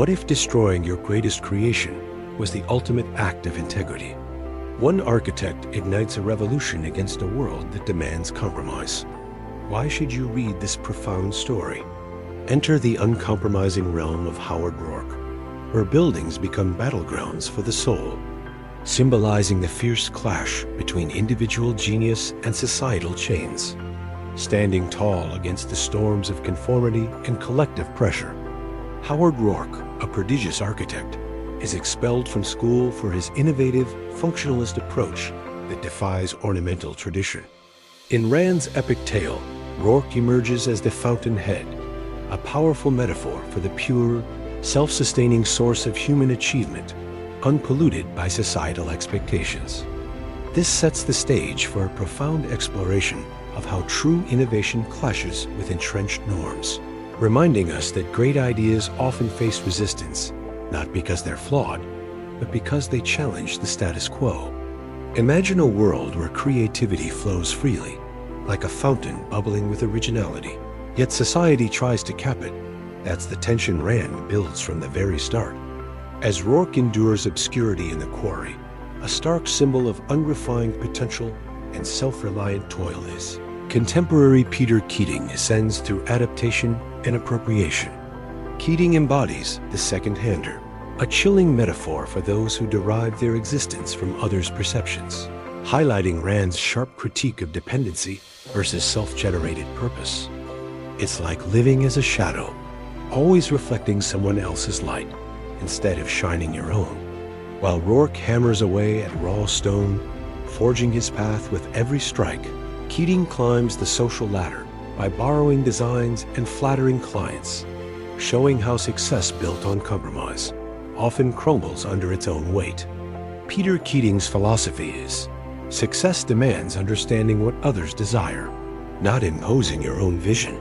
What if destroying your greatest creation was the ultimate act of integrity? One architect ignites a revolution against a world that demands compromise. Why should you read this profound story? Enter the uncompromising realm of Howard Roark, where buildings become battlegrounds for the soul, symbolizing the fierce clash between individual genius and societal chains. Standing tall against the storms of conformity and collective pressure, Howard Roark, a prodigious architect, is expelled from school for his innovative, functionalist approach that defies ornamental tradition. In Rand's epic tale, Roark emerges as the Fountainhead, a powerful metaphor for the pure, self-sustaining source of human achievement, unpolluted by societal expectations. This sets the stage for a profound exploration of how true innovation clashes with entrenched norms, reminding us that great ideas often face resistance, not because they're flawed, but because they challenge the status quo. Imagine a world where creativity flows freely, like a fountain bubbling with originality, yet society tries to cap it. That's the tension Rand builds from the very start. As Roark endures obscurity in the quarry, a stark symbol of unrefined potential and self-reliant toil is. Contemporary Peter Keating ascends through adaptation and appropriation. Keating embodies the second-hander, a chilling metaphor for those who derive their existence from others' perceptions, highlighting Rand's sharp critique of dependency versus self-generated purpose. It's like living as a shadow, always reflecting someone else's light instead of shining your own. While Roark hammers away at raw stone, forging his path with every strike, Keating climbs the social ladder by borrowing designs and flattering clients, showing how success built on compromise often crumbles under its own weight. Peter Keating's philosophy is, success demands understanding what others desire, not imposing your own vision.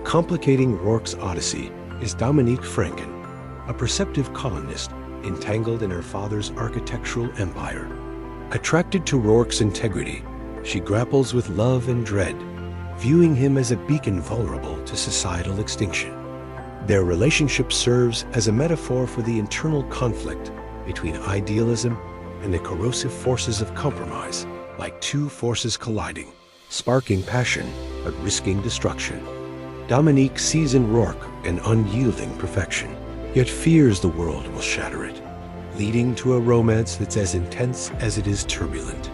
Complicating Roark's odyssey is Dominique Franken, a perceptive columnist entangled in her father's architectural empire. Attracted to Roark's integrity, she grapples with love and dread, viewing him as a beacon vulnerable to societal extinction. Their relationship serves as a metaphor for the internal conflict between idealism and the corrosive forces of compromise, like two forces colliding, sparking passion but risking destruction. Dominique sees in Roark an unyielding perfection, yet fears the world will shatter it, leading to a romance that's as intense as it is turbulent,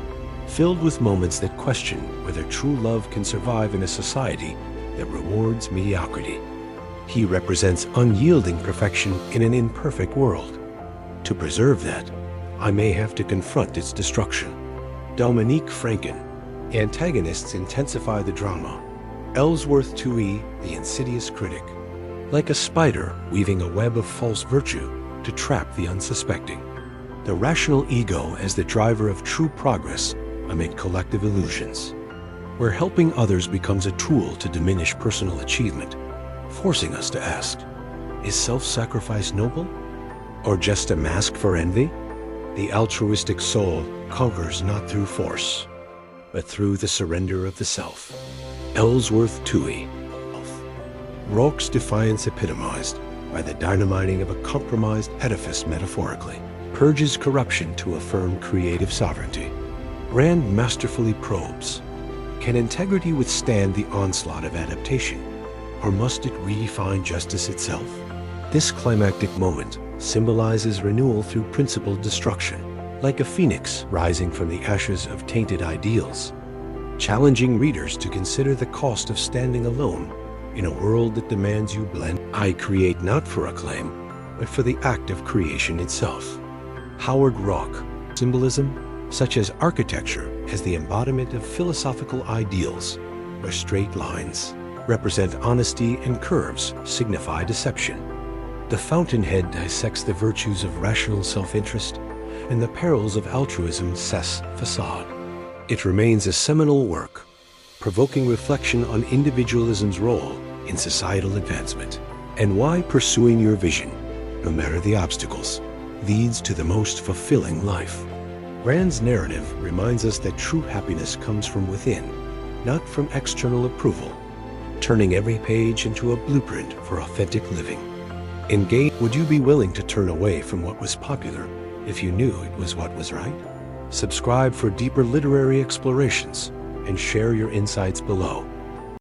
filled with moments that question whether true love can survive in a society that rewards mediocrity. He represents unyielding perfection in an imperfect world. To preserve that, I may have to confront its destruction. Dominique Franken. Antagonists intensify the drama. Ellsworth Toohey, the insidious critic, like a spider weaving a web of false virtue to trap the unsuspecting. The rational ego as the driver of true progress amid collective illusions, where helping others becomes a tool to diminish personal achievement, forcing us to ask, is self-sacrifice noble, or just a mask for envy? The altruistic soul conquers not through force, but through the surrender of the self. Ellsworth Toohey. Roark's defiance epitomized by the dynamiting of a compromised edifice metaphorically, purges corruption to affirm creative sovereignty. Rand masterfully probes, can integrity withstand the onslaught of adaptation, or must it redefine justice itself? This climactic moment symbolizes renewal through principled destruction, like a phoenix rising from the ashes of tainted ideals, challenging readers to consider the cost of standing alone in a world that demands you blend. I create not for acclaim, but for the act of creation itself. Howard Roark. Symbolism, such as architecture as the embodiment of philosophical ideals, where straight lines represent honesty and curves signify deception. The Fountainhead dissects the virtues of rational self-interest and the perils of altruism's facade. It remains a seminal work, provoking reflection on individualism's role in societal advancement, and why pursuing your vision, no matter the obstacles, leads to the most fulfilling life. Rand's narrative reminds us that true happiness comes from within, not from external approval, turning every page into a blueprint for authentic living. Engage. Would you be willing to turn away from what was popular if you knew it was what was right? Subscribe for deeper literary explorations and share your insights below.